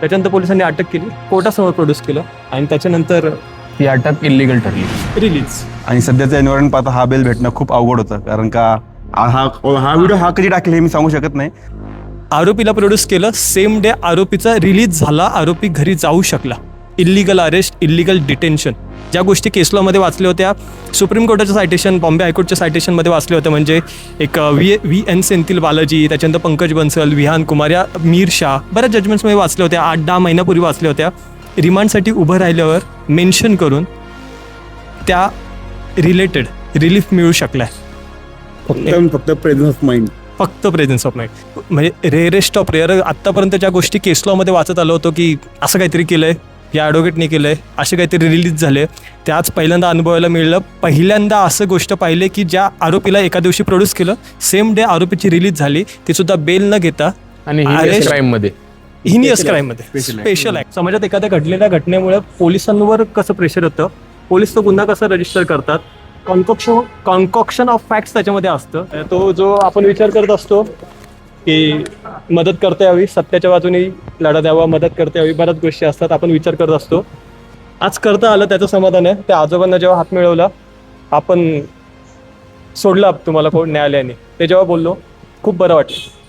त्याच्यानंतर पोलिसांनी अटक केली, कोर्टासमोर प्रोड्यूस केलं आणि त्याच्यानंतर ती अटक इलिगल ठरली. रिलीज. आणि सध्याचं एन्व्हायरमेंट पाहता हा बेल भेटणं खूप अवघड होतं, कारण का हा व्हिडिओ हा कधी टाकेल हे मी सांगू शकत नाही. आरोपीला प्रोड्यूस केलं, सेम डे आरोपीचा रिलीज झाला, आरोपी घरी जाऊ शकला. इल्लिगल अरेस्ट, इल्लिगल डिटेन्शन, ज्या गोष्टी केस लॉमध्ये वाचल्या होत्या, सुप्रीम कोर्टाच्या सायटेशन, बॉम्बे हायकोर्टच्या सायटेशनमध्ये वाचले होते. म्हणजे एक व्ही एन सेंथिल बालाजी, त्याच्यानंतर पंकज बन्सल, विहान कुमार, या मीर शाह, बऱ्याच जजमेंट्समध्ये वाचल्या होत्या. 8-10 महिन्यापूर्वी वाचल्या होत्या. रिमांडसाठी उभं राहिल्यावर मेन्शन करून त्या रिलेटेड रिलीफ मिळू शकलाय. फक्त प्रेझेन्स ऑफ माइंड. फक्त प्रेझेन्स ऑफ माइंड. म्हणजे रेअरेस्ट ऑफ रेअर. आत्तापर्यंत ज्या गोष्टी केस लॉमध्ये वाचत आलो होतो की असं काहीतरी केलं आहे, या ॲडव्होकेटने केलं आहे, असे काहीतरी रिलीज झाले, त्याच पहिल्यांदा अनुभवायला मिळलं. पहिल्यांदा असं गोष्ट पाहिली की ज्या आरोपीला एका दिवशी प्रोड्यूस केलं, सेम डे आरोपीची रिलीज झाली, ती सुद्धा बेल न घेता आणि Arrest- क्राईममध्ये हिनियस क्राईममध्ये स्पेशल ॲक्ट. समाजात एखाद्या घडलेल्या घटनेमुळे पोलिसांवर कसं प्रेशर येतं, पोलीस तो गुन्हा कसा रजिस्टर करतात, कॉन्कॉक्शन ऑफ फॅक्ट्स त्याच्यामध्ये असतं. तो जो आपण विचार करत असतो की मदत करता यावी, सत्याच्या बाजूने लढा द्यावा, मदत करता यावी, बऱ्याच गोष्टी असतात आपण विचार करत असतो. आज करता आलं त्याचं समाधान आहे. त्या आजोबांना जेव्हा हात मिळवला, आपण सोडला तुम्हाला न्यायालयाने, ते जेव्हा बोललो, खूप बरं वाटलं.